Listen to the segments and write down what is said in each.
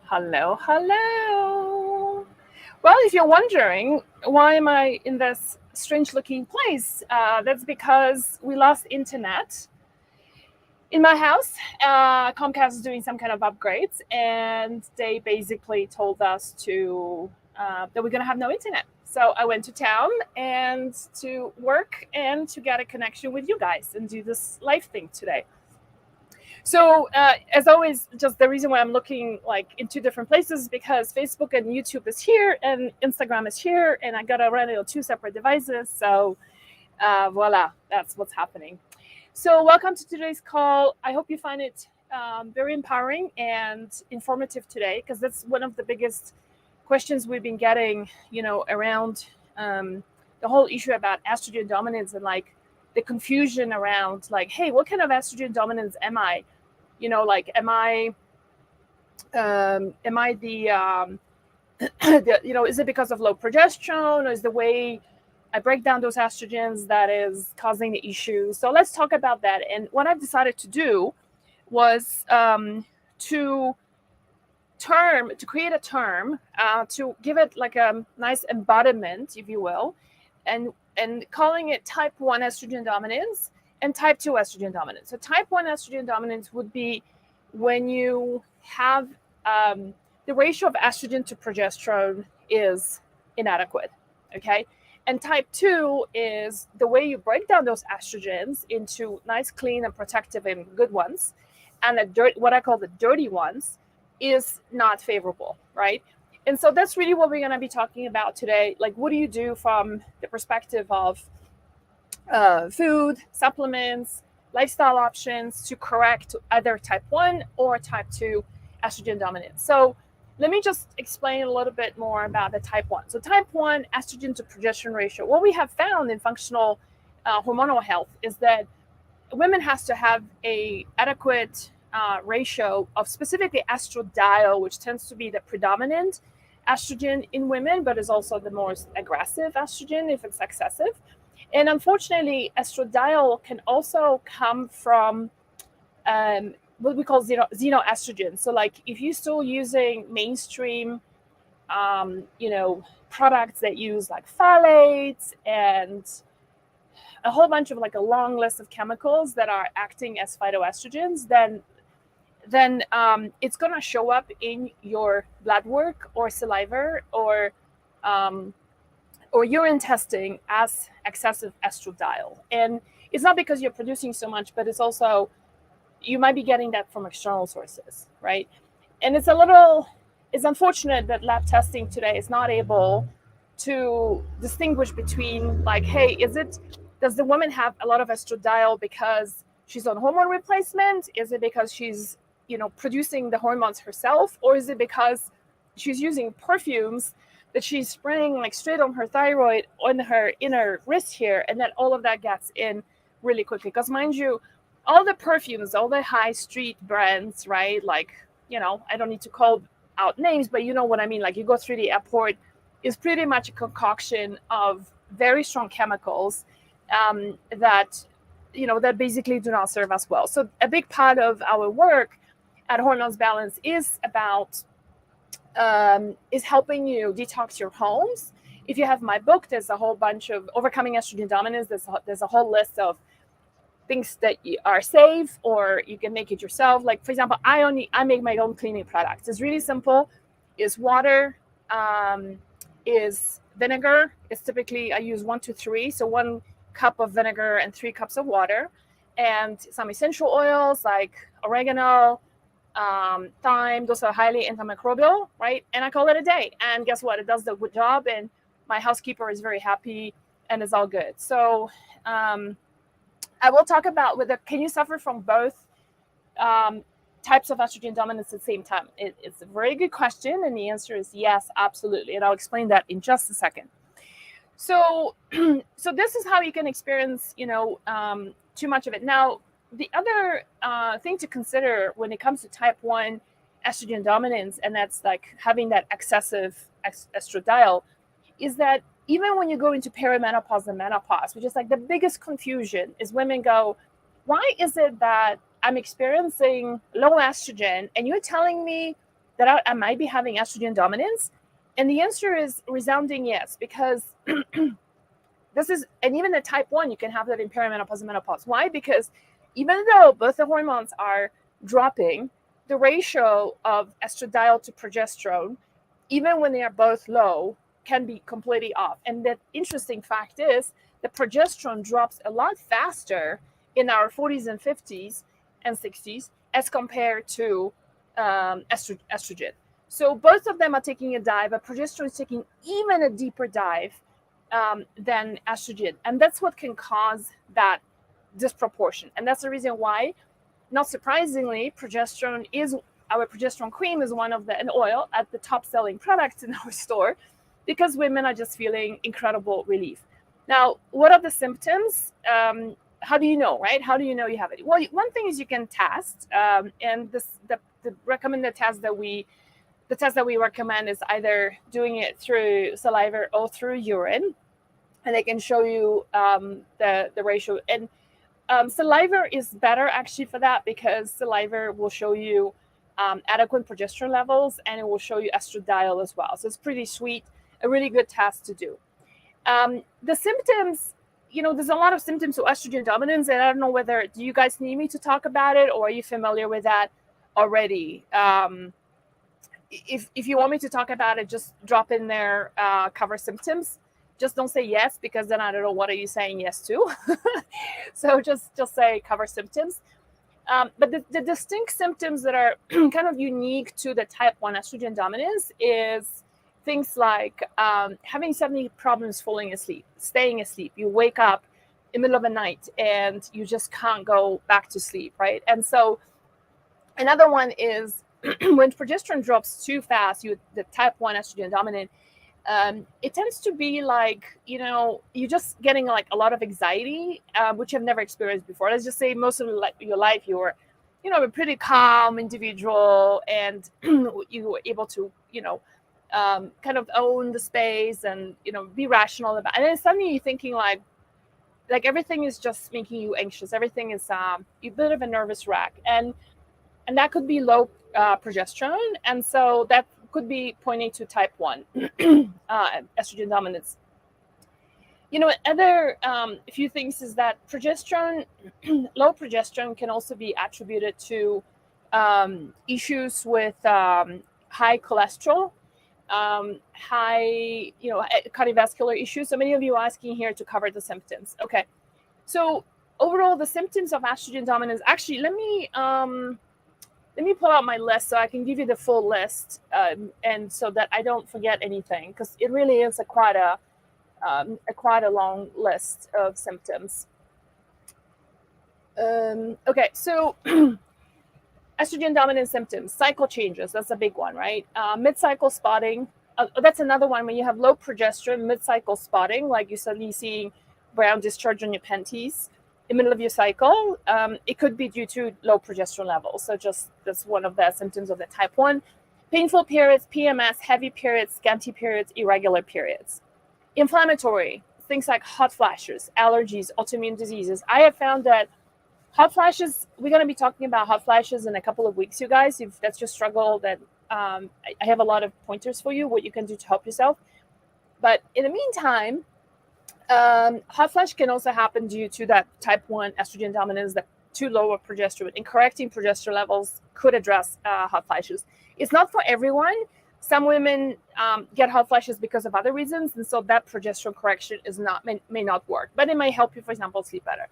Hello, hello. Well, if you're wondering why am I in this strange-looking place, that's because we lost internet in my house. Comcast is doing some kind of upgrades, and they basically told us that we're gonna have no internet. So I went to town and to work and to get a connection with you guys and do this live thing today. So as always, just the reason why I'm looking like in two different places is because Facebook and YouTube is here and Instagram is here, and I gotta run it on two separate devices. So voila, that's what's happening. So welcome to today's call. I hope you find it very empowering and informative today, because that's one of the biggest questions we've been getting, around the whole issue about estrogen dominance and like the confusion around like, hey, what kind of estrogen dominance am I? Like, am I the, is it because of low progesterone, or is the way I break down those estrogens that is causing the issue? So let's talk about that. And what I've decided to do was to create a term, to give it like a nice embodiment, if you will, and calling it type 1 estrogen dominance and type 2 estrogen dominance. So type 1 estrogen dominance would be when you have the ratio of estrogen to progesterone is inadequate, okay? And type 2 is the way you break down those estrogens into nice, clean, and protective and good ones, and what I call the dirty ones is not favorable, right? And so that's really what we're going to be talking about today. Like, what do you do from the perspective of food, supplements, lifestyle options to correct either type 1 or type 2 estrogen dominance? So let me just explain a little bit more about the type 1. So type 1 estrogen to progesterone ratio, what we have found in functional hormonal health is that women has to have a adequate ratio of specifically estradiol, which tends to be the predominant estrogen in women, but is also the most aggressive estrogen if it's excessive. And unfortunately, estradiol can also come from what we call xenoestrogen. So like if you're still using mainstream, products that use like phthalates and a whole bunch of like a long list of chemicals that are acting as phytoestrogens, then it's going to show up in your blood work or saliva or urine testing as excessive estradiol. And it's not because you're producing so much, but it's also, you might be getting that from external sources, right? And it's unfortunate that lab testing today is not able to distinguish between like, hey, does the woman have a lot of estradiol because she's on hormone replacement? Is it because she's producing the hormones herself, or is it because she's using perfumes that she's spraying like straight on her thyroid, on her inner wrist here, and then all of that gets in really quickly? Because mind you, all the perfumes, all the high street brands, right? Like, I don't need to call out names, but you know what I mean? Like, you go through the airport, is pretty much a concoction of very strong chemicals that basically do not serve us well. So a big part of our work at Hormones Balance is about is helping you detox your homes. If you have my book, there's a whole bunch of overcoming estrogen dominance. There's a whole list of things that are safe, or you can make it yourself. Like, for example, I make my own cleaning products. It's really simple. Is water, is vinegar. It's typically, I use 1 to 3. So 1 cup of vinegar and 3 cups of water, and some essential oils like oregano, thyme. Those are highly antimicrobial, right? And I call it a day. And guess what? It does the good job, and my housekeeper is very happy, and it's all good. So I will talk about can you suffer from both types of estrogen dominance at the same time? It's a very good question, and the answer is yes, absolutely. And I'll explain that in just a second. So this is how you can experience, too much of it. Now, the other thing to consider when it comes to type 1 estrogen dominance, and that's like having that excessive estradiol, is that even when you go into perimenopause and menopause, which is like the biggest confusion, is women go, why is it that I'm experiencing low estrogen and you're telling me that I might be having estrogen dominance? And the answer is resounding yes, because this is, and even the type 1, you can have that in perimenopause and menopause. Why? Because even though both the hormones are dropping, the ratio of estradiol to progesterone, even when they are both low, can be completely off. And the interesting fact is the progesterone drops a lot faster in our 40s and 50s and 60s as compared to estrogen. So both of them are taking a dive, but progesterone is taking even a deeper dive than estrogen. And that's what can cause that disproportion. And that's the reason why, not surprisingly, our progesterone cream is one of an oil at the top selling products in our store, because women are just feeling incredible relief. Now, what are the symptoms? How do you know, right? How do you know you have it? Well, one thing is you can test, and the recommended test that we recommend is either doing it through saliva or through urine, and they can show you the ratio. And saliva is better actually for that, because saliva will show you adequate progesterone levels, and it will show you estradiol as well. So it's pretty sweet, a really good test to do. The symptoms, there's a lot of symptoms of estrogen dominance, and I don't know whether, do you guys need me to talk about it, or are you familiar with that already? If you want me to talk about it, just drop in there, cover symptoms. Just don't say yes, because then I don't know what are you saying yes to. So just say cover symptoms. But the distinct symptoms that are kind of unique to the type 1 estrogen dominance is things like having suddenly problems falling asleep, staying asleep. You wake up in the middle of the night and you just can't go back to sleep, right? And so another one is when progesterone drops too fast, the type 1 estrogen dominant, it tends to be like, you're just getting like a lot of anxiety, which I've never experienced before. Let's just say most of your life you were, a pretty calm individual, and you were able to, kind of own the space and, be rational about it. And then suddenly you're thinking like everything is just making you anxious. Everything is a bit of a nervous wreck. And that could be low progesterone. And so that could be pointing to type 1 estrogen dominance. Other few things is that progesterone, low progesterone can also be attributed to issues with high cholesterol, high, cardiovascular issues. So many of you are asking here to cover the symptoms. Okay. So overall, the symptoms of estrogen dominance, actually, let me pull out my list so I can give you the full list, and so that I don't forget anything, because it really is quite a long list of symptoms. Okay, so estrogen dominant symptoms, cycle changes, that's a big one, right? Mid-cycle spotting, that's another one. When you have low progesterone, mid-cycle spotting, like you're suddenly seeing brown discharge on your panties in the middle of your cycle, it could be due to low progesterone levels. So that's one of the symptoms of the type 1. Painful periods, PMS, heavy periods, scanty periods, irregular periods. Inflammatory, things like hot flashes, allergies, autoimmune diseases. I have found that hot flashes, we're going to be talking about hot flashes in a couple of weeks, you guys. If that's your struggle, then I have a lot of pointers for you, what you can do to help yourself. But in the meantime, hot flash can also happen due to that type 1 estrogen dominance, that too low of progesterone. And correcting progesterone levels could address hot flashes. It's not for everyone. Some women get hot flashes because of other reasons, and so that progesterone correction may not work, but it may help you, for example, sleep better.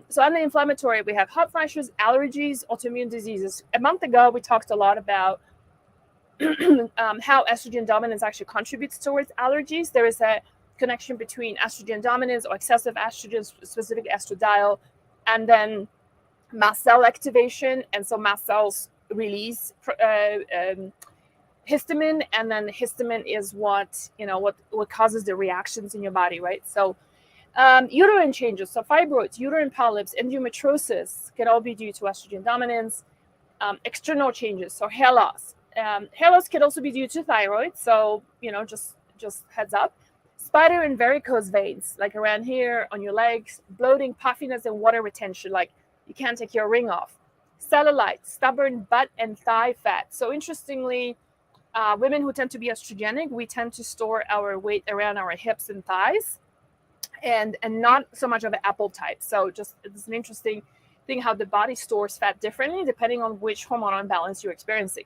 So on the inflammatory, we have hot flashes, allergies, autoimmune diseases. A month ago, we talked a lot about how estrogen dominance actually contributes towards allergies. There is a connection between estrogen dominance or excessive estrogen, specific estradiol, and then mast cell activation. And so mast cells release histamine, and then histamine is what causes the reactions in your body, right? So uterine changes, so fibroids, uterine polyps, endometriosis can all be due to estrogen dominance. External changes, so hair loss. Hair loss can also be due to thyroid, so just heads up. Spider and varicose veins, like around here on your legs, bloating, puffiness, and water retention, like you can't take your ring off. Cellulite, stubborn butt and thigh fat. So interestingly, women who tend to be estrogenic, we tend to store our weight around our hips and thighs, and not so much of an apple type. So just it's an interesting thing how the body stores fat differently depending on which hormonal imbalance you're experiencing.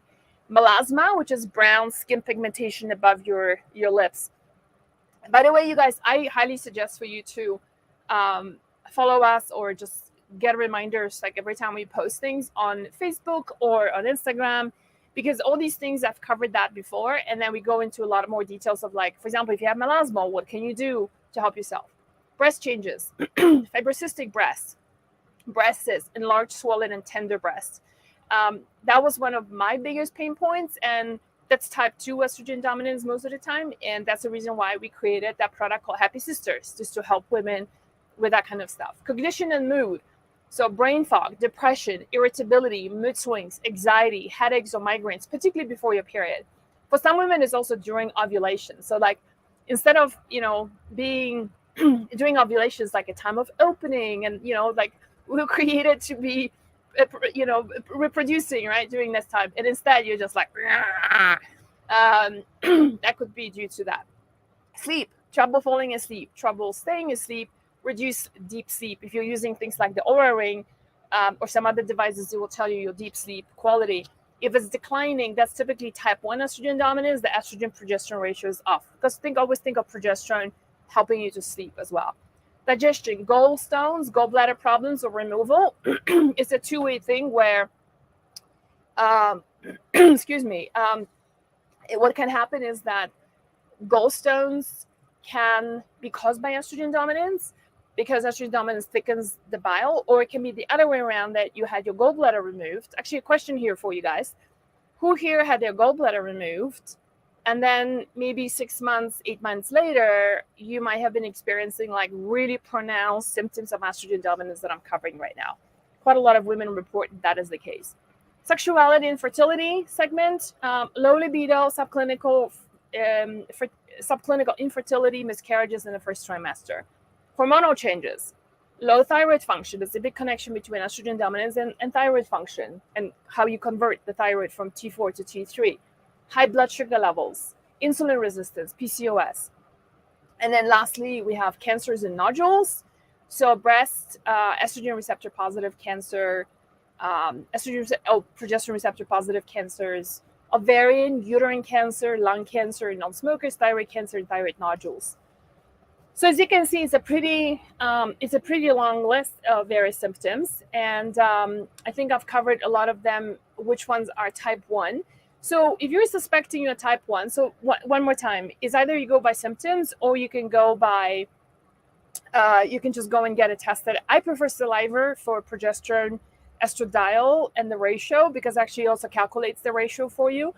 Melasma, which is brown skin pigmentation above your lips. By the way, you guys, I highly suggest for you to follow us or just get reminders like every time we post things on Facebook or on Instagram, because all these things I've covered that before, and then we go into a lot more details of, like, for example, if you have melasma, what can you do to help yourself? Breast changes, fibrocystic breasts, breast cysts, enlarged, swollen, and tender breasts. That was one of my biggest pain points, and that's type 2 estrogen dominance most of the time, and that's the reason why we created that product called Happy Sisters, just to help women with that kind of stuff. Cognition and mood, so brain fog, depression, irritability, mood swings, anxiety, headaches or migraines, particularly before your period. For some women, it's also during ovulation. So like instead of being during ovulation is like a time of opening, and like we were created to be reproducing right during this time, and instead you're just like that could be due to that. Sleep, trouble falling asleep, trouble staying asleep, reduce deep sleep. If you're using things like the Oura Ring or some other devices, it will tell you your deep sleep quality. If it's declining, that's typically type 1 estrogen dominance. The estrogen progesterone ratio is off, because always think of progesterone helping you to sleep as well. Digestion, gallstones, gallbladder problems or removal. It's a two-way thing where excuse me, what can happen is that gallstones can be caused by estrogen dominance, because estrogen dominance thickens the bile, or it can be the other way around, that you had your gallbladder removed. Actually, a question here for you guys. Who here had their gallbladder removed, and then maybe 6 months, 8 months later, you might have been experiencing like really pronounced symptoms of estrogen dominance that I'm covering right now? Quite a lot of women report that is the case. Sexuality and fertility segment, low libido, subclinical infertility, miscarriages in the first trimester. Hormonal changes, low thyroid function. There's a big connection between estrogen dominance and thyroid function, and how you convert the thyroid from T4 to T3. High blood sugar levels, insulin resistance, PCOS. And then lastly, we have cancers and nodules. So breast, estrogen receptor positive cancer, progesterone receptor positive cancers, ovarian, uterine cancer, lung cancer, non-smokers, thyroid cancer, and thyroid nodules. So as you can see, it's a pretty long list of various symptoms, and I think I've covered a lot of them. Which ones are type 1? So if you're suspecting you're type 1, so one more time, is either you go by symptoms, or you can go by, you can just go and get it tested. I prefer saliva for progesterone, estradiol, and the ratio, because actually it also calculates the ratio for you.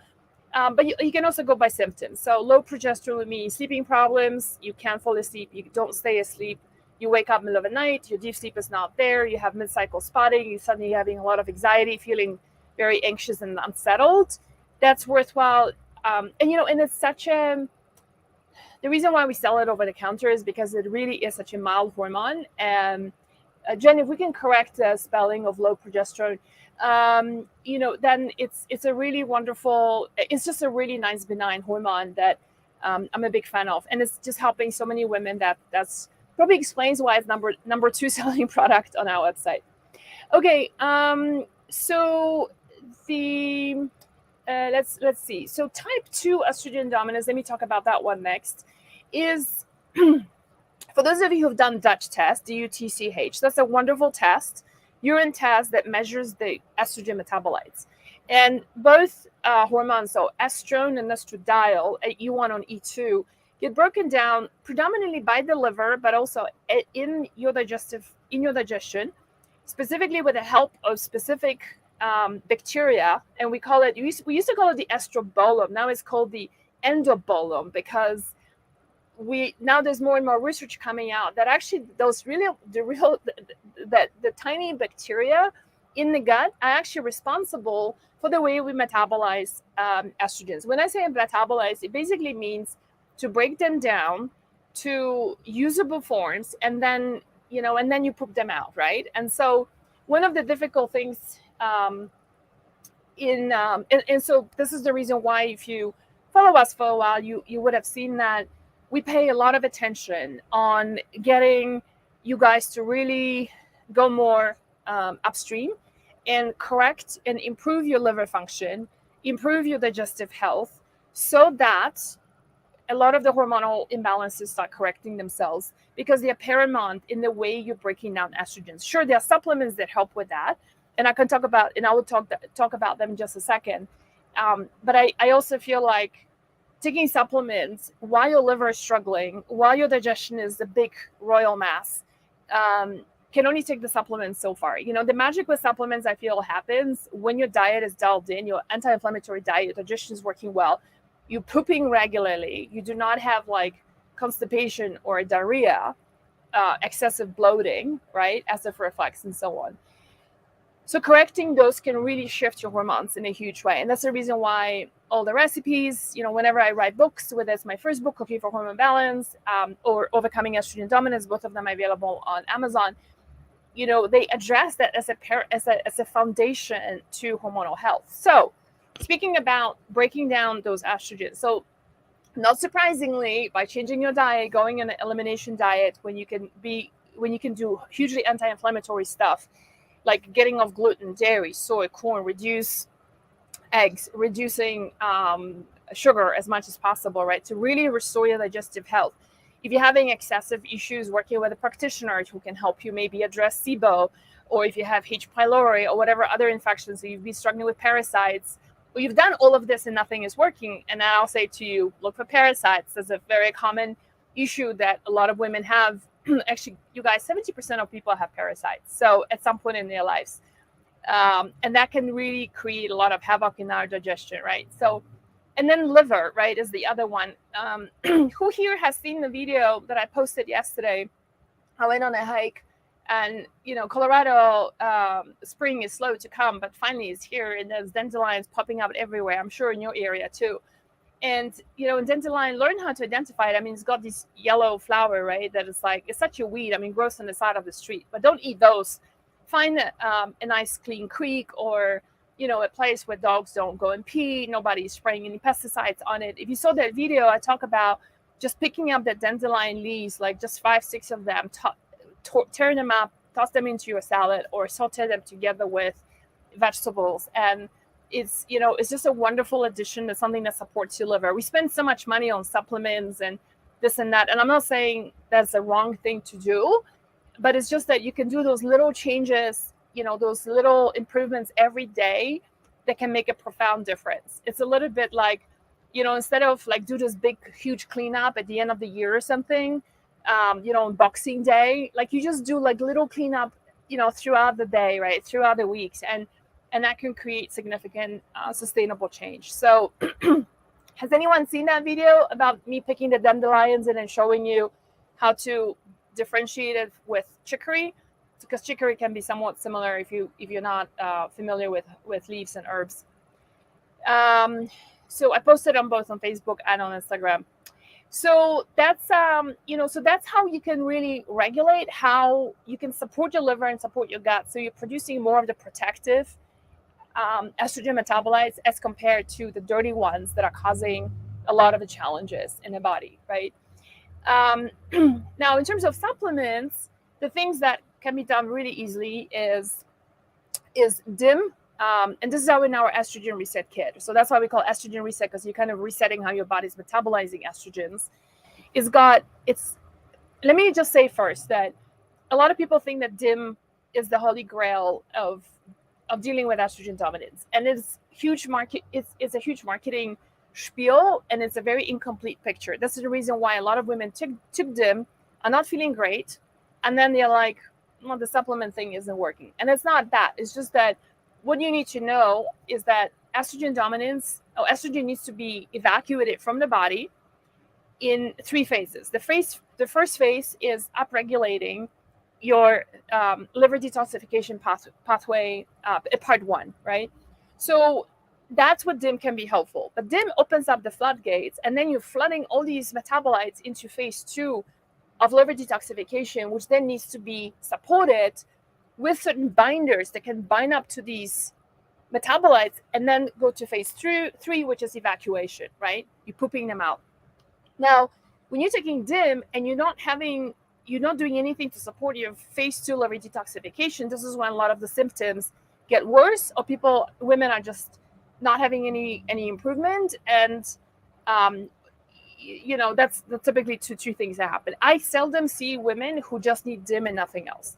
But you can also go by symptoms. So low progesterone would mean sleeping problems. You can't fall asleep. You don't stay asleep. You wake up middle of the night. Your deep sleep is not there. You have mid-cycle spotting. You suddenly having a lot of anxiety, feeling very anxious and unsettled. That's worthwhile. And it's such a... The reason why we sell it over the counter is because it really is such a mild hormone. Jen, if we can correct the spelling of low progesterone, then it's a really wonderful, it's just a really nice benign hormone that I'm a big fan of, and it's just helping so many women. That's probably explains why it's number 2 selling product on our website. Okay, so the let's see. So type 2 estrogen dominance. Let me talk about that one next. Is for those of you who've done Dutch test, DUTCH, that's a wonderful test, urine test that measures the estrogen metabolites. And both hormones, so estrone and estradiol at E1 on E2, get broken down predominantly by the liver, but also in your digestion, specifically with the help of specific bacteria. And we used to call it the estrobolome. Now it's called the endobolome, because now there's more and more research coming out that actually the tiny bacteria in the gut are actually responsible for the way we metabolize estrogens. When I say metabolize, it basically means to break them down to usable forms, and then you poop them out, right? And so one of the difficult things And so this is the reason why, if you follow us for a while, you would have seen that we pay a lot of attention on getting you guys to really go more upstream and correct and improve your liver function, improve your digestive health, so that a lot of the hormonal imbalances start correcting themselves, because they are paramount in the way you're breaking down estrogens. Sure, there are supplements that help with that, and I can talk about, and I will talk about them in just a second. But I also feel like taking supplements while your liver is struggling, while your digestion is a big royal mass, can only take the supplements so far. The magic with supplements, I feel, happens when your diet is dialed in, your anti-inflammatory diet, your digestion is working well, you're pooping regularly, you do not have like constipation or diarrhea, excessive bloating, right, acid reflux, and so on. So correcting those can really shift your hormones in a huge way. And that's the reason why all the recipes, whenever I write books, whether it's my first book, Cooking for Hormone Balance, or Overcoming Estrogen Dominance, both of them are available on Amazon, they address that as a foundation to hormonal health. So speaking about breaking down those estrogens, so not surprisingly, by changing your diet, going on an elimination diet, when you can do hugely anti-inflammatory stuff, like getting off gluten, dairy, soy, corn, reduce eggs, reducing sugar as much as possible, right, to really restore your digestive health. If you're having excessive issues, working with a practitioner who can help you maybe address SIBO, or if you have H. pylori or whatever other infections, so you've been struggling with parasites, or you've done all of this and nothing is working, and then I'll say to you, look for parasites. There's a very common issue that a lot of women have. Actually, you guys, 70% of people have parasites, so at some point in their lives. And that can really create a lot of havoc in our digestion, right? So, and then liver, right, is the other one. Who here has seen the video that I posted yesterday? I went on a hike, and Colorado spring is slow to come, but finally it's here, and there's dandelions popping up everywhere. I'm sure in your area too. And in dandelion, learn how to identify it. I mean, it's got this yellow flower, right, that is like, it's such a weed. I mean, grows on the side of the street, but don't eat those. Find a nice clean creek, or a place where dogs don't go and pee, nobody's spraying any pesticides on it. If you saw that video, I talk about just picking up the dandelion leaves, like just 5-6 of them, tear them up, toss them into your salad, or saute them together with vegetables. And it's just a wonderful addition to something that supports your liver. We spend so much money on supplements and this and that, and I'm not saying that's the wrong thing to do, but it's just that you can do those little changes, those little improvements every day that can make a profound difference. It's a little bit like, instead of like do this big, huge cleanup at the end of the year or something, on Boxing Day, like you just do like little cleanup, throughout the day, right, throughout the weeks, and that can create significant sustainable change. So has anyone seen that video about me picking the dandelions and then showing you how to differentiate it with chicory? Because chicory can be somewhat similar if you're not familiar with leaves and herbs. So I posted on both on Facebook and on Instagram. So that's so that's how you can really regulate, how you can support your liver and support your gut, so you're producing more of the protective estrogen metabolites as compared to the dirty ones that are causing a lot of the challenges in the body, right? Now, in terms of supplements, the things that can be done really easily is DIM, and this is in our estrogen reset kit. So that's why we call estrogen reset, because you're kind of resetting how your body's metabolizing estrogens. Let me just say first that a lot of people think that DIM is the holy grail of dealing with estrogen dominance, and it's huge market. It's a huge marketing spiel, and it's a very incomplete picture. This is the reason why a lot of women took DIM, are not feeling great, and then they're like, well, the supplement thing isn't working. And it's not that. It's just that what you need to know is that estrogen needs to be evacuated from the body in 3 phases. The first phase is upregulating your liver detoxification pathway, part 1, right? So that's what DIM can be helpful. But DIM opens up the floodgates, and then you're flooding all these metabolites into phase 2 of liver detoxification, which then needs to be supported with certain binders that can bind up to these metabolites and then go to phase three, which is evacuation, right? You're pooping them out. Now, when you're taking DIM and you're not doing anything to support your phase 2 liver detoxification, this is when a lot of the symptoms get worse, or women are just not having any improvement. And that's typically two things that happen. I seldom see women who just need DIM and nothing else.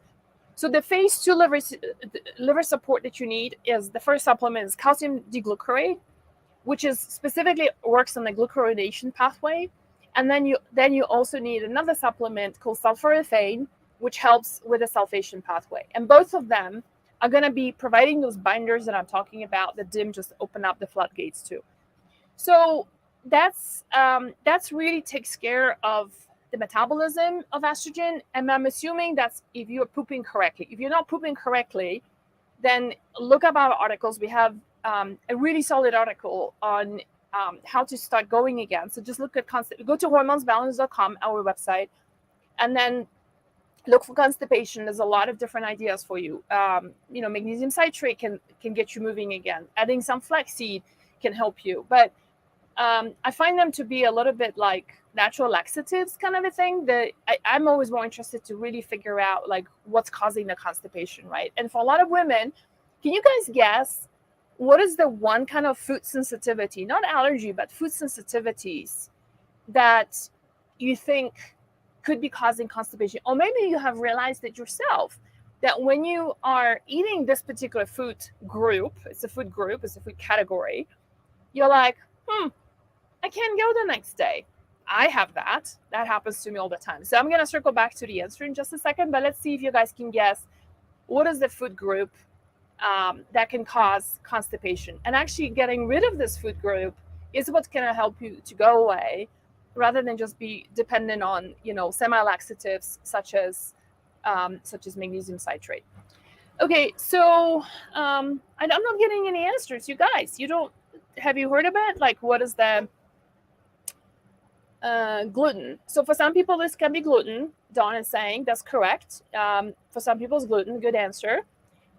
So the phase 2 liver support that you need is, the first supplement is calcium D-glucarate, which is specifically works on the glucuronidation pathway. And then you also need another supplement called sulforaphane, which helps with the sulfation pathway. And both of them are going to be providing those binders that I'm talking about, that DIM just open up the floodgates to. So that's really takes care of the metabolism of estrogen. And I'm assuming that's if you're pooping correctly. If you're not pooping correctly, then look up our articles. We have a really solid article on how to start going again. So just look at go to hormonesbalance.com, our website, and then look for constipation. There's a lot of different ideas for you. Magnesium citrate can get you moving again. Adding some flaxseed can help you. But I find them to be a little bit like natural laxatives kind of a thing, that I'm always more interested to really figure out like what's causing the constipation, right? And for a lot of women, can you guys guess what is the one kind of food sensitivity, not allergy, but food sensitivities that you think could be causing constipation? Or maybe you have realized it yourself, that when you are eating this particular food group, it's a food category, you're like, I can't go the next day. I have that. That happens to me all the time. So I'm going to circle back to the answer in just a second, but let's see if you guys can guess what is the food group that can cause constipation. And actually getting rid of this food group is what's going to help you to go away, rather than just be dependent on, semi-laxatives such as magnesium citrate. Okay, so I'm not getting any answers. You guys, have you heard of it? Like, what is the gluten? So for some people, this can be gluten. Dawn is saying that's correct. For some people, it's gluten. Good answer.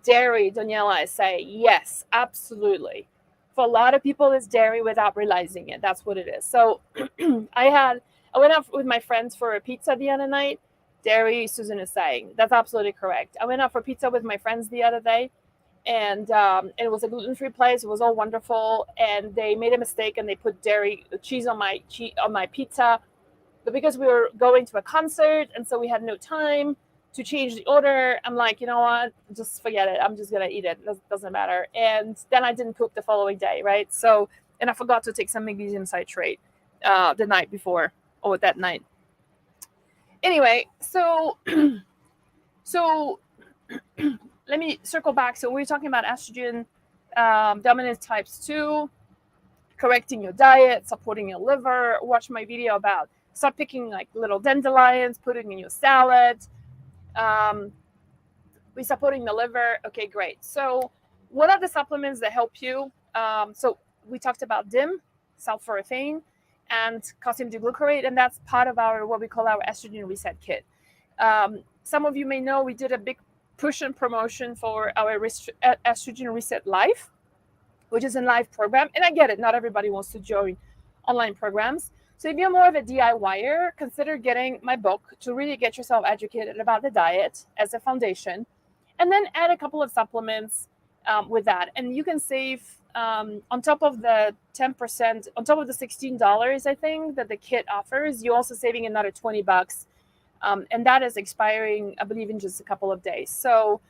Dairy, Daniela is saying yes, absolutely. For a lot of people, it's dairy without realizing it. That's what it is. So I went out with my friends for a pizza the other night. Dairy, Susan is saying that's absolutely correct. I went out for pizza with my friends the other day, and it was a gluten-free place. It was all wonderful, and they made a mistake and they put dairy cheese on my pizza. But because we were going to a concert, and so we had no time to change the order, I'm like, you know what? Just forget it. I'm just gonna eat it. It doesn't matter. And then I didn't poop the following day, right? So, and I forgot to take some magnesium citrate the night before, or that night. Anyway, so let me circle back. So we're talking about estrogen dominance types 2, correcting your diet, supporting your liver. Watch my video about start picking like little dandelions, putting in your salad. We're supporting the liver. Okay, great. So what are the supplements that help you? So we talked about DIM, sulforaphane, and calcium D-glucarate, and that's part of what we call our estrogen reset kit. Some of you may know we did a big push and promotion for our estrogen reset live, which is a live program. And I get it, not everybody wants to join online programs. So if you're more of a DIYer, consider getting my book to really get yourself educated about the diet as a foundation, and then add a couple of supplements with that. And you can save on top of the 10%, on top of the $16, I think, that the kit offers, you're also saving another $20. And that is expiring, I believe, in just a couple of days. So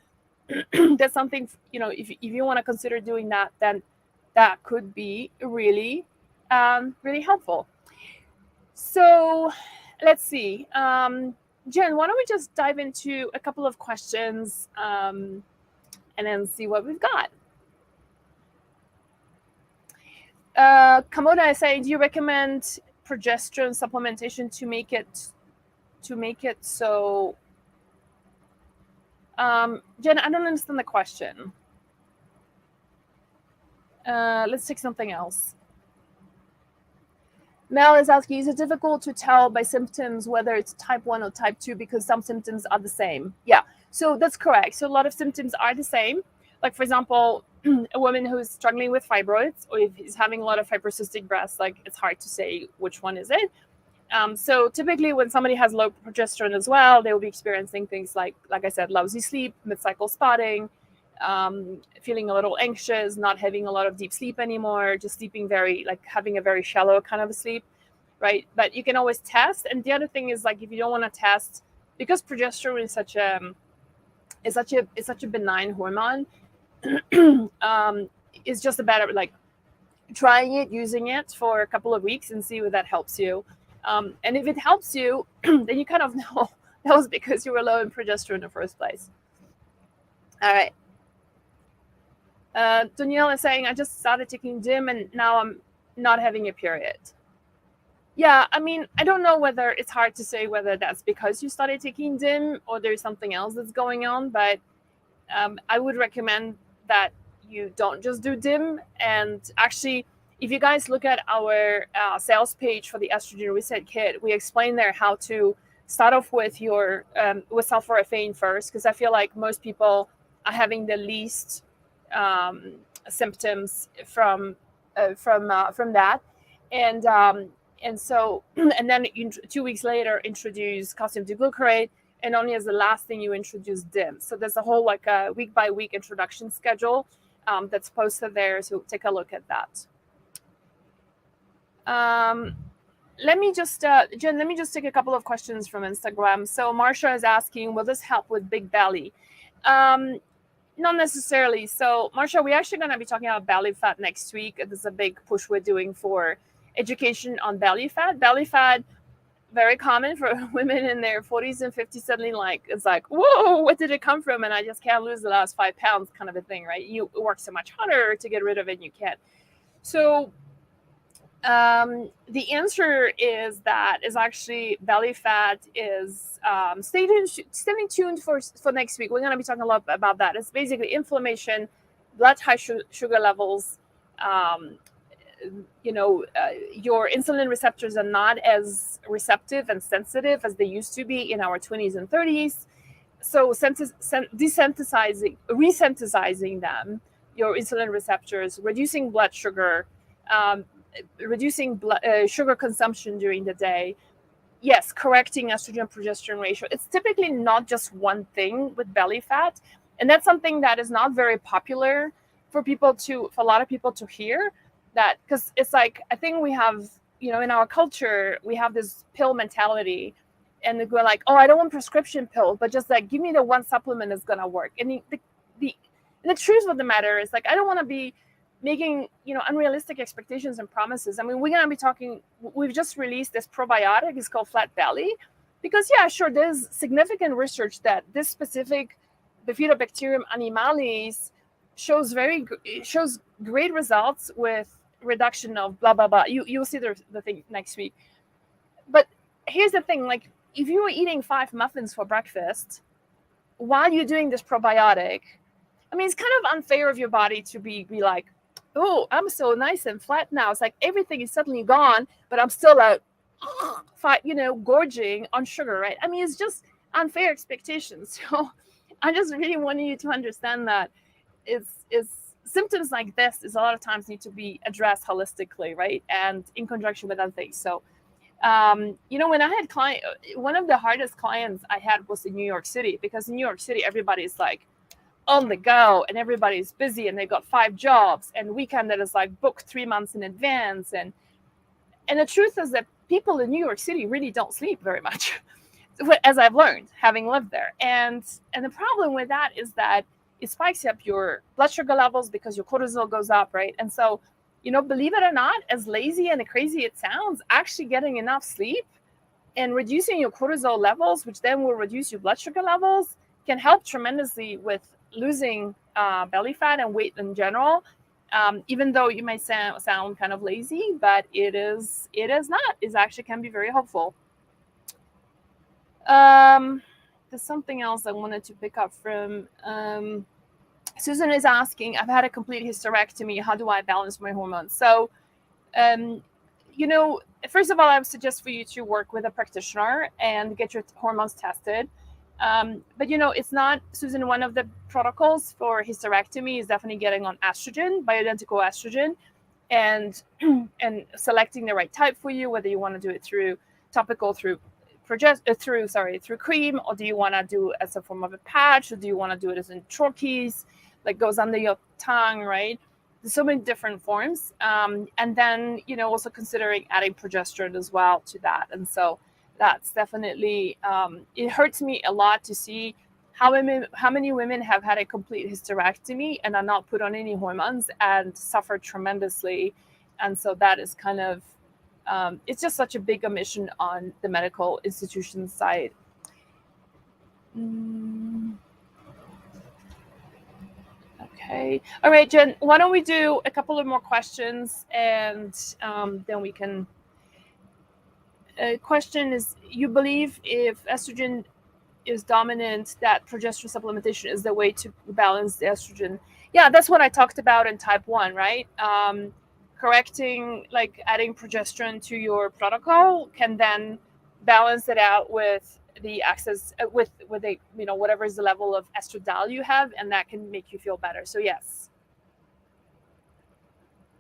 that's something, if you want to consider doing that, then that could be really, really helpful. So let's see. Jen, why don't we just dive into a couple of questions and then see what we've got. Kamoda is saying, do you recommend progesterone supplementation to make it so? Jen, I don't understand the question. Let's take something else. Mel is asking, is it difficult to tell by symptoms whether it's type 1 or type 2 because some symptoms are the same? Yeah. So that's correct. So a lot of symptoms are the same. Like, for example, a woman who's struggling with fibroids, or if is having a lot of fibrocystic breasts, like it's hard to say which one is it. So typically when somebody has low progesterone as well, they will be experiencing things like I said, lousy sleep, mid-cycle spotting, feeling a little anxious, not having a lot of deep sleep anymore, just sleeping very, like having a very shallow kind of a sleep, right? But you can always test. And the other thing is, like, if you don't want to test, because progesterone is such a benign hormone, it's just a matter like trying it, using it for a couple of weeks and see if that helps you. And if it helps you, then you kind of know that was because you were low in progesterone in the first place. All right. Danielle is saying, I just started taking DIM and now I'm not having a period. Yeah, I mean, I don't know whether it's hard to say whether that's because you started taking DIM or there's something else that's going on, but I would recommend that you don't just do DIM. And actually, if you guys look at our sales page for the Estrogen Reset Kit, we explain there how to start off with your with sulforaphane first, because I feel like most people are having the least symptoms from that, and so and then 2 weeks later introduce calcium D-glucarate, and only as the last thing you introduce DIM. So there's a whole like a week by week introduction schedule that's posted there. So take a look at that. Let me just, Jen, let me just take a couple of questions from Instagram. So Marsha is asking, will this help with big belly? Not necessarily. So Marsha, we're actually going to be talking about belly fat next week. There's a big push we're doing for education on belly fat. Belly fat, very common for women in their 40s and 50s. Suddenly, like, it's like, whoa, what did it come from? And I just can't lose the last 5 pounds kind of a thing, right? You work so much harder to get rid of it and you can't. So the answer is that is actually belly fat is stay tuned for next week. We're going to be talking a lot about that. It's basically inflammation, blood high sugar levels. Your insulin receptors are not as receptive and sensitive as they used to be in our 20s and 30s. So resynthesizing them, your insulin receptors, reducing blood sugar, reducing sugar consumption during the day. Yes, correcting estrogen progesterone ratio. It's typically not just one thing with belly fat, and that's something that is not very popular for a lot of people to hear. That because it's like, I think we have, in our culture, we have this pill mentality, and we're like, oh, I don't want prescription pill, but just like give me the one supplement that's gonna work. And the truth of the matter is, like, I don't want to be making unrealistic expectations and promises. I mean, we're gonna be talking. We've just released this probiotic. It's called Flat Belly, because sure, there's significant research that this specific Bifidobacterium animalis shows great results with reduction of blah blah blah. You'll see the thing next week. But here's the thing: like, if you were eating 5 muffins for breakfast while you're doing this probiotic, I mean, it's kind of unfair of your body to be like, oh, I'm so nice and flat now. It's like everything is suddenly gone, but I'm still like, gorging on sugar, right? I mean, it's just unfair expectations. So I just really want you to understand that it's symptoms like this is a lot of times need to be addressed holistically, right? And in conjunction with other things. So, when I had one of the hardest clients I had was in New York City, because in New York City, everybody's like on the go and everybody's busy and they got 5 jobs and weekend that is like booked 3 months in advance. And the truth is that people in New York City really don't sleep very much, as I've learned having lived there. And the problem with that is that it spikes up your blood sugar levels because your cortisol goes up, right? And so, believe it or not, as lazy and crazy it sounds, actually getting enough sleep and reducing your cortisol levels, which then will reduce your blood sugar levels, can help tremendously with losing belly fat and weight in general. Even though you may sound kind of lazy, but it is not. It actually can be very helpful. There's something else I wanted to pick up from. Susan is asking, I've had a complete hysterectomy. How do I balance my hormones? So, first of all, I would suggest for you to work with a practitioner and get your hormones tested. But it's not, Susan, one of the protocols for hysterectomy is definitely getting on estrogen, bioidentical estrogen, and and selecting the right type for you, whether you want to do it through topical, through cream, or do you want to do it as a form of a patch, or do you want to do it as in troches, like goes under your tongue, right? There's so many different forms. And then, also considering adding progesterone as well to that. And so that's definitely, it hurts me a lot to see how many women have had a complete hysterectomy and are not put on any hormones and suffer tremendously. And so that is kind of, it's just such a big omission on the medical institution side. Okay. All right, Jen, why don't we do a couple of more questions, and then we can... question is, you believe if estrogen is dominant, that progesterone supplementation is the way to balance the estrogen? Yeah, that's what I talked about in type 1, right? Correcting, like adding progesterone to your protocol can then balance it out with the access, with a, whatever is the level of estradiol you have, and that can make you feel better. So yes.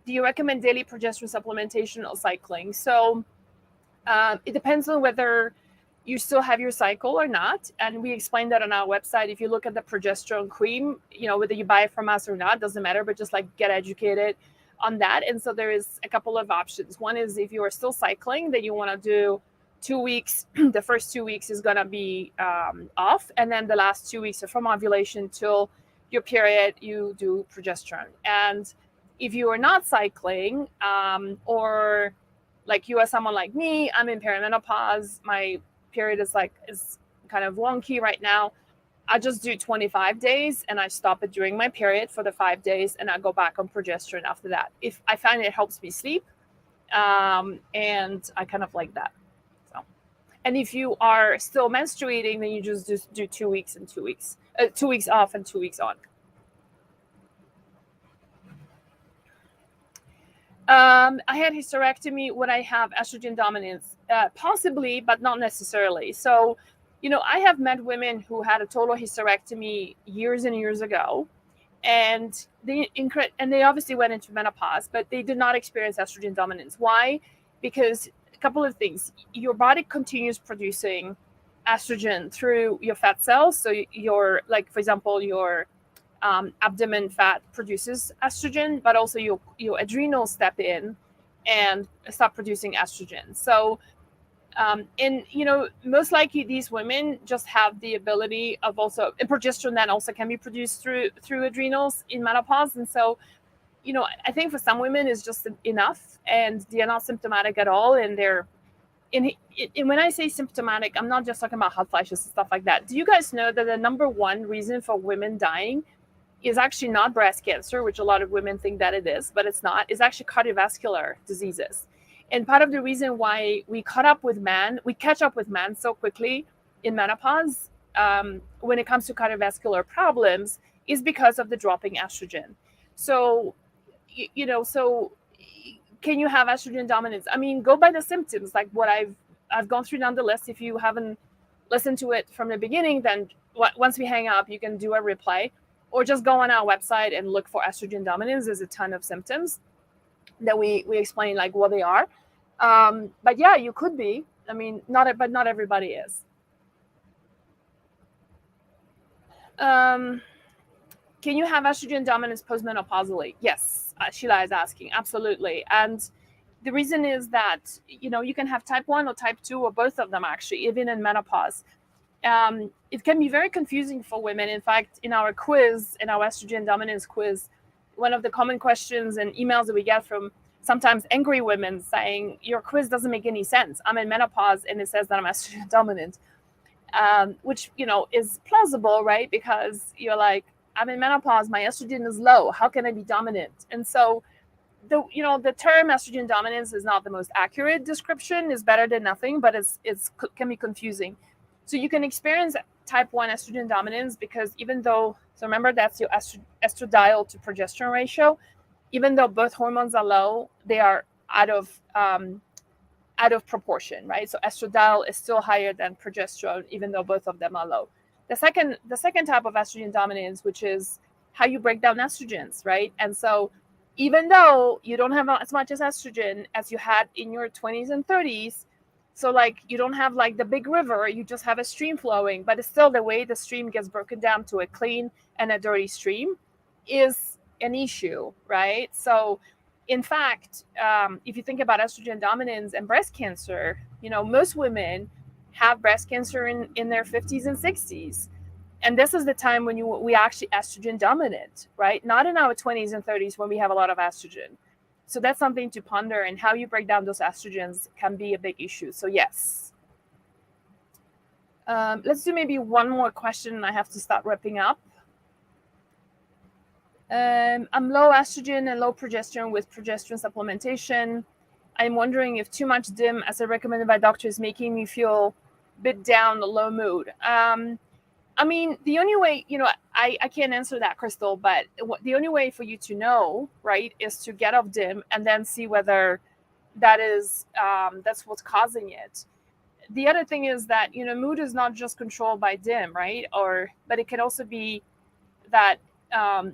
Do you recommend daily progesterone supplementation or cycling? So it depends on whether you still have your cycle or not. And we explained that on our website. If you look at the progesterone cream, whether you buy it from us or not, doesn't matter, but just like get educated on that. And so there is a couple of options. One is if you are still cycling, that you want to do 2 weeks. The first 2 weeks is going to be off. And then the last 2 weeks are from ovulation till your period, you do progesterone. And if you are not cycling, or like you are someone like me, I'm in perimenopause, my period is kind of wonky right now, I just do 25 days and I stop it during my period for the 5 days, and I go back on progesterone after that. If I find it helps me sleep, and I kind of like that. So, and if you are still menstruating, then you just do 2 weeks and 2 weeks, 2 weeks off and 2 weeks on. I had hysterectomy when I have estrogen dominance, possibly, but not necessarily. So, I have met women who had a total hysterectomy years and years ago, and they obviously went into menopause, but they did not experience estrogen dominance. Why? Because a couple of things. Your body continues producing estrogen through your fat cells. So your, like, for example, your abdomen fat produces estrogen, but also your adrenals step in and stop producing estrogen. So, most likely these women just have the ability of also, and progesterone then also can be produced through adrenals in menopause. And so, I think for some women it's just enough, and they're not symptomatic at all, and and when I say symptomatic, I'm not just talking about hot flashes and stuff like that. Do you guys know that the number one reason for women dying is actually not breast cancer, which a lot of women think that it is, but it's not. It's actually cardiovascular diseases. And part of the reason why we catch up with men so quickly in menopause, when it comes to cardiovascular problems, is because of the dropping estrogen. So, so can you have estrogen dominance? I mean, go by the symptoms, like what I've gone through down the list. If you haven't listened to it from the beginning, then once we hang up, you can do a replay, or just go on our website and look for estrogen dominance. There's a ton of symptoms that we explain, like what they are. But yeah, you could be. I mean, not everybody is. Can you have estrogen dominance postmenopausally? Yes, Sheila is asking. Absolutely. And the reason is that, you can have type 1 or type 2 or both of them, actually, even in menopause. It can be very confusing for women. In fact, in our quiz, in our estrogen dominance quiz, one of the common questions and emails that we get from sometimes angry women saying, your quiz doesn't make any sense. I'm in menopause and it says that I'm estrogen dominant, which, is plausible, right? Because you're like, I'm in menopause, my estrogen is low. How can I be dominant? And so the term estrogen dominance is not the most accurate description. It's better than nothing, but it's can be confusing. So you can experience type 1 estrogen dominance because so remember, that's your estradiol to progesterone ratio. Even though both hormones are low, they are out of proportion, right? So estradiol is still higher than progesterone, even though both of them are low. the second type of estrogen dominance, which is how you break down estrogens, right? And so even though you don't have as much as estrogen as you had in your 20s and 30s, so like you don't have like the big river, you just have a stream flowing, but it's still the way the stream gets broken down to a clean and a dirty stream is an issue, right? So in fact, if you think about estrogen dominance and breast cancer, most women have breast cancer in their 50s and 60s. And this is the time when we actually estrogen dominant, right? Not in our 20s and 30s when we have a lot of estrogen. So that's something to ponder, and how you break down those estrogens can be a big issue. So yes. Let's do maybe one more question and I have to start wrapping up. I'm low estrogen and low progesterone with progesterone supplementation. I'm wondering if too much DIM, as recommended by doctors, is making me feel a bit down, low mood. I mean, the only way, I can't answer that, Crystal, but the only way for you to know, right, is to get off DIM and then see whether that's what's causing it. The other thing is that, mood is not just controlled by DIM, right? But it can also be that, I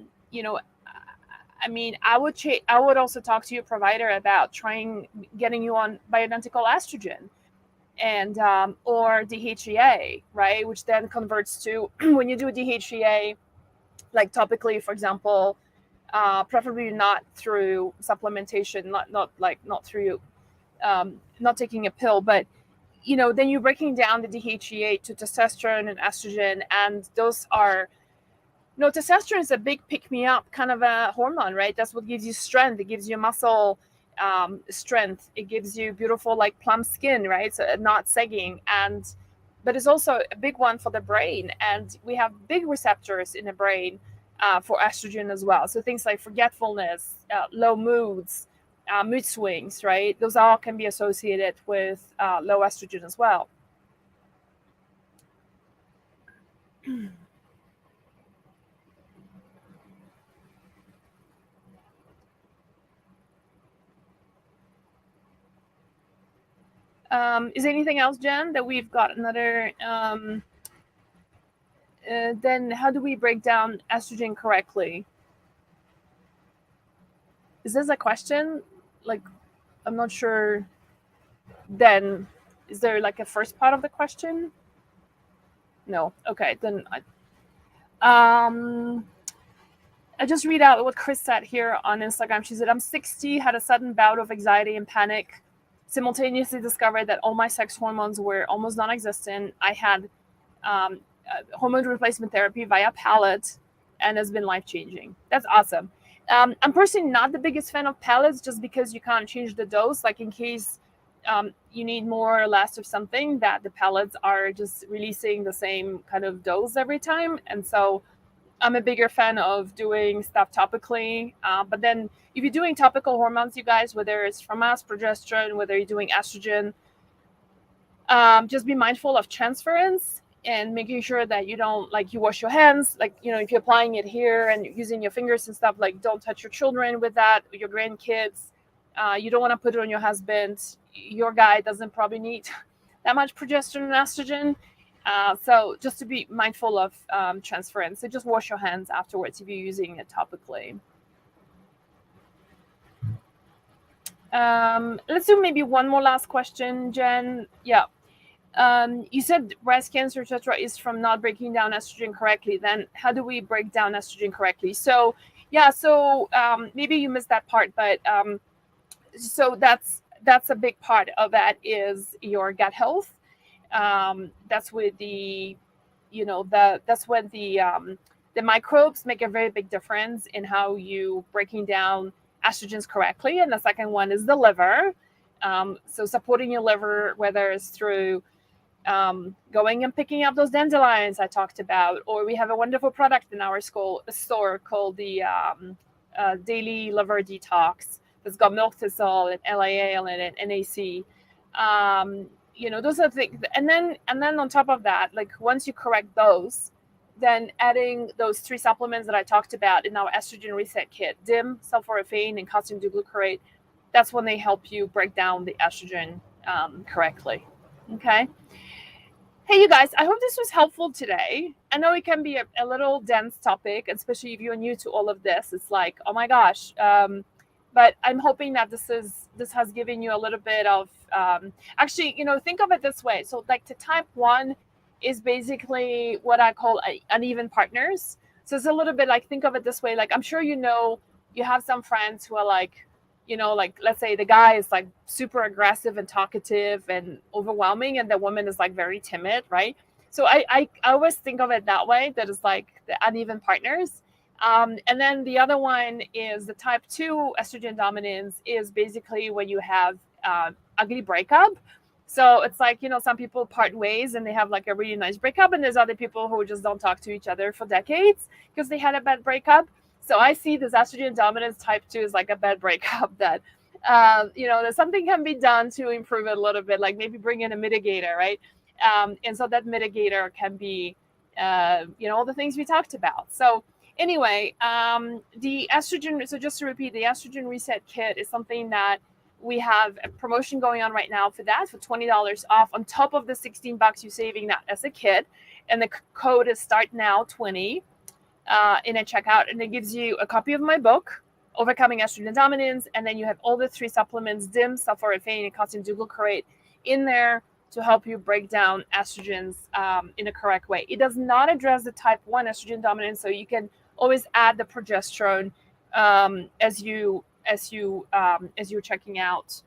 mean, I would also talk to your provider about getting you on bioidentical estrogen and or DHEA, right, which then converts to, when you do DHEA, like topically, for example, preferably not through supplementation, not through not taking a pill, but then you're breaking down the DHEA to testosterone and estrogen, and those are, testosterone is a big pick-me-up kind of a hormone, right? That's what gives you strength. It gives you muscle strength. It gives you beautiful, like, plump skin, right? So not sagging. But it's also a big one for the brain. And we have big receptors in the brain for estrogen as well. So things like forgetfulness, low moods, mood swings, right? Those all can be associated with low estrogen as well. Is there anything else, Jen, that we've got another? Then how do we break down estrogen correctly? Is this a question? Like, I'm not sure. Then is there like a first part of the question? No. Okay. Then I just read out what Chris said here on Instagram. She said, I'm 60, had a sudden bout of anxiety and panic, simultaneously discovered that all my sex hormones were almost non-existent. I had hormone replacement therapy via pellet, and has been life-changing. That's awesome. I'm personally not the biggest fan of pellets, just because you can't change the dose. Like, in case you need more or less of something, that the pellets are just releasing the same kind of dose every time. And so I'm a bigger fan of doing stuff topically. But then if you're doing topical hormones, you guys, whether it's from us, progesterone, whether you're doing estrogen, just be mindful of transference and making sure that you don't, like, you wash your hands. Like, if you're applying it here and using your fingers and stuff, like, don't touch your children with that, your grandkids. You don't want to put it on your husband. Your guy doesn't probably need that much progesterone and estrogen. So just to be mindful of transference. So just wash your hands afterwards if you're using it topically. Let's do maybe one more last question, Jen. Yeah. You said breast cancer, etc., is from not breaking down estrogen correctly. Then how do we break down estrogen correctly? So yeah, so maybe you missed that part, but so that's a big part of that is your gut health. That's where that's when the microbes make a very big difference in how you breaking down estrogens correctly. And the second one is the liver. So supporting your liver, whether it's through going and picking up those dandelions I talked about, or we have a wonderful product in our store called the Daily Liver Detox. It's got milk thistle and LAL in it, NAC. Those are things. And then on top of that, like, once you correct those, then adding those 3 supplements that I talked about in our estrogen reset kit, DIM, sulforaphane, and calcium duglucarate, that's when they help you break down the estrogen correctly. Okay. Hey, you guys, I hope this was helpful today. I know it can be a little dense topic, especially if you're new to all of this. It's like, oh my gosh. But I'm hoping that this has given you a little bit of actually, think of it this way. So like the type 1 is basically what I call uneven partners. So it's a little bit like, think of it this way. Like, I'm sure you have some friends who are like, like let's say the guy is like super aggressive and talkative and overwhelming, and the woman is like very timid, right? So I always think of it that way, that is like the uneven partners. And then the other one is the type 2 estrogen dominance, is basically when you have ugly breakup. So it's like, some people part ways and they have like a really nice breakup, and there's other people who just don't talk to each other for decades because they had a bad breakup. So I see this estrogen dominance type 2 is like a bad breakup that, that something can be done to improve it a little bit, like maybe bring in a mitigator, right? And so that mitigator can be, all the things we talked about. So anyway, the estrogen, so just to repeat, the estrogen reset kit is something that we have a promotion going on right now for that, for $20 off on top of the $16 you're saving that as a kit. And the code is STARTNOW20 in a checkout, and it gives you a copy of my book, Overcoming Estrogen Dominance, and then you have all the 3 supplements, DIM, sulforaphane, and calcium glucarate in there to help you break down estrogens in a correct way. It does not address the type 1 estrogen dominance, so you can always add the progesterone as you're checking out,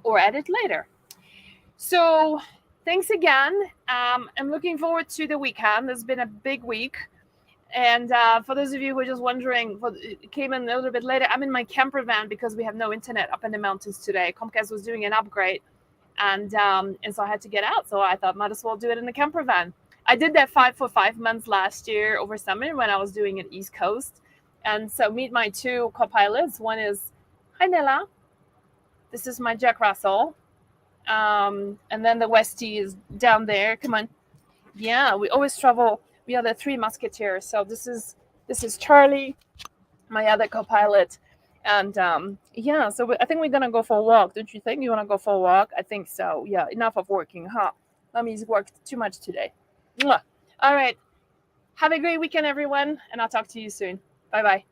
or add it later. So thanks again. I'm looking forward to the weekend. It's been a big week. And for those of you who are just wondering, it came in a little bit later, I'm in my camper van because we have no internet up in the mountains today. Comcast was doing an upgrade, and so I had to get out. So I thought, might as well do it in the camper van. I did that for 5 months last year over summer when I was doing it East Coast. And so meet my 2 co-pilots. One is, hi Nella. This is my Jack Russell. And then the Westie is down there. Come on. Yeah, we always travel. We are the 3 musketeers. So this is Charlie, my other co-pilot, and yeah. So I think we're gonna go for a walk. Don't you think? You want to go for a walk? I think so. Yeah. Enough of working, huh? Mommy's worked too much today. Mwah. All right. Have a great weekend, everyone, and I'll talk to you soon. Bye bye.